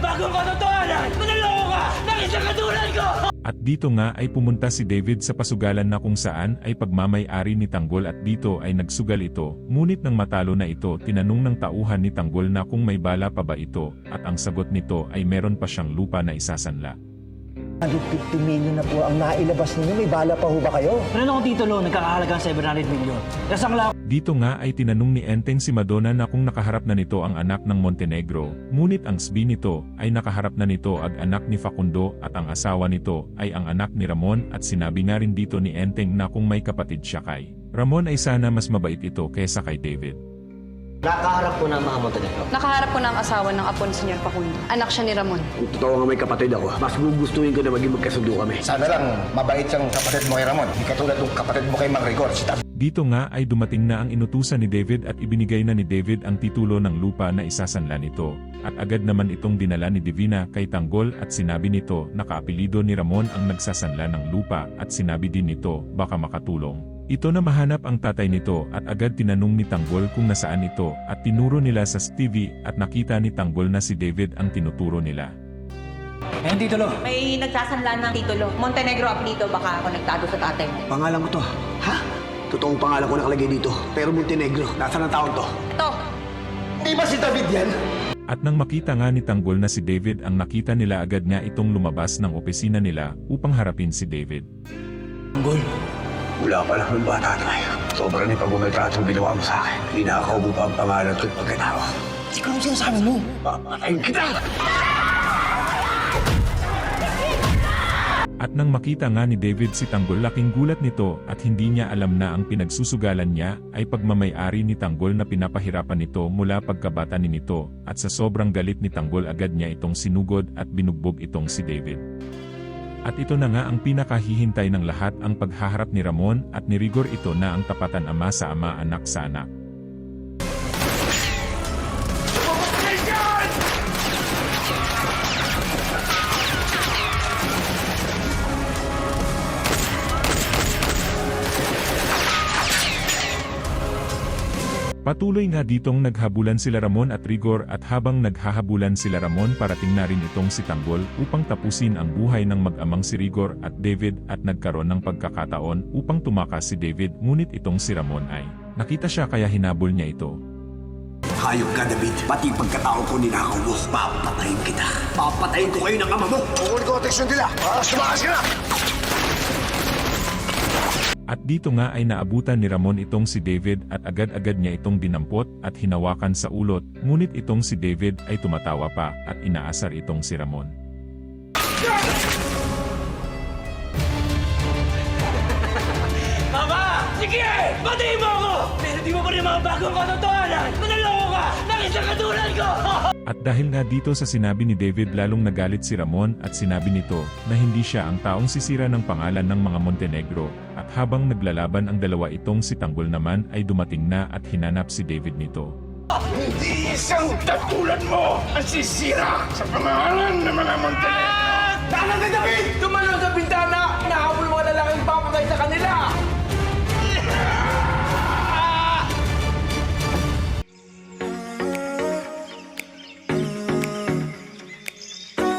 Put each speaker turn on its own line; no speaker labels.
bagong katotohanan! Manaloko ka! Ng isang katulad ko!
At dito nga ay pumunta si David sa pasugalan na kung saan ay pagmamay-ari ni Tanggol at dito ay nagsugal ito, ngunit nang matalo na ito tinanong ng tauhan ni Tanggol na kung may bala pa ba ito, at ang sagot nito ay meron pa siyang lupa na isasanla.
150 million na po ang nailabas ninyo. May bala pa ho ba kayo?
Meron akong titulo, nagkakahalagang 700 million. Kasangla
Dito nga ay tinanong ni Enteng si Madonna na kung nakaharap na nito ang anak ng Montenegro, ngunit ang sabi nito ay nakaharap na nito ang anak ni Facundo at ang asawa nito ay ang anak ni Ramon at sinabi nga rin dito ni Enteng na kung may kapatid siya kay Ramon ay sana mas mabait ito kaysa kay David.
Nakaharap po ng mga Montenegro.
Nakaharap ko ng asawa ng apo ni Senyor Facundo. Anak siya ni Ramon.
Kung totoo nga may kapatid ako, mas gugustuhin ko na maging magkasundo kami.
Sana lang mabait siyang kapatid mo kay Ramon. Hindi katulad ng kapatid mo kay Mang Rigor. Si
Dito nga ay dumating na ang inutusan ni David at ibinigay na ni David ang titulo ng lupa na isasanla nito. At agad naman itong dinala ni Divina kay Tanggol at sinabi nito na kaapelido ni Ramon ang nagsasanla ng lupa at sinabi din nito baka makatulong. Ito na mahanap ang tatay nito at agad tinanong ni Tanggol kung nasaan ito at tinuro nila sa TV at nakita ni Tanggol na si David ang tinuturo nila.
Ayun, titulo.
May nagsasanla ng titulo. Montenegro apelyido, baka konektado sa tatay mo.
Pangalan mo to. Ha? Totoong pangalan ko nakalagay dito. Pero Montenegro, nasaan ang taon to?
Ito,
Di ba si David yan?
At nang makita nga ni Tanggol na si David ang nakita nila agad nga itong lumabas ng opisina nila upang harapin si David.
Tanggol.
Wala pa lang ng bata tayo. Sobrang ni pag-umaltratong ginawa mo sa akin. Hindi nakakaubo pa ang pangalan ko pagkatao.
Ikaw ang sinasabi mo.
Papatayin kita!
At nang makita nga ni David si Tanggol laking gulat nito at hindi niya alam na ang pinagsusugalan niya ay pagmamay-ari ni Tanggol na pinapahirapan nito mula pagkabata ni nito at sa sobrang galit ni Tanggol agad niya itong sinugod at binugbog itong si David. At ito na nga ang pinakahihintay ng lahat ang paghaharap ni Ramon at ni Rigor ito na ang tapatan ama sa ama anak sa anak. Patuloy nga ditong naghabulan sila Ramon at Rigor at habang naghahabulan sila Ramon parating na rin itong si Tanggol upang tapusin ang buhay ng mag-amang si Rigor at David at nagkaroon ng pagkakataon upang tumakas si David ngunit itong si Ramon ay nakita siya kaya hinabol niya ito.
Hayop ka, David. Pati pagkatao ko ninakaw mo. Papatayin kita. Papatayin ko kayo ng ama mo.
Tungkol ko ateksyon nila. Sumakas ka na!
At dito nga ay naabutan ni Ramon itong si David at agad-agad niya itong dinampot at hinawakan sa ulot, ngunit itong si David ay tumatawa pa at inaasar itong si Ramon.
Mama! Sige! Patayin mo ako! Pero di mo pa rin mga bagong katotohanan! Manaloko ka! Ng isang katulad ko!
At dahil nga dito sa sinabi ni David lalong nagalit si Ramon at sinabi nito na hindi siya ang taong sisira ng pangalan ng mga Montenegro at habang naglalaban ang dalawa itong si Tanggol naman ay dumating na at hinanap si David nito.
Hindi isang katulad mo ang sisira sa pangalan ng mga Montenegro.
Tama ka, David! Tumalaw sa bintana! Nahabol mga lalaking papatay sa kanila!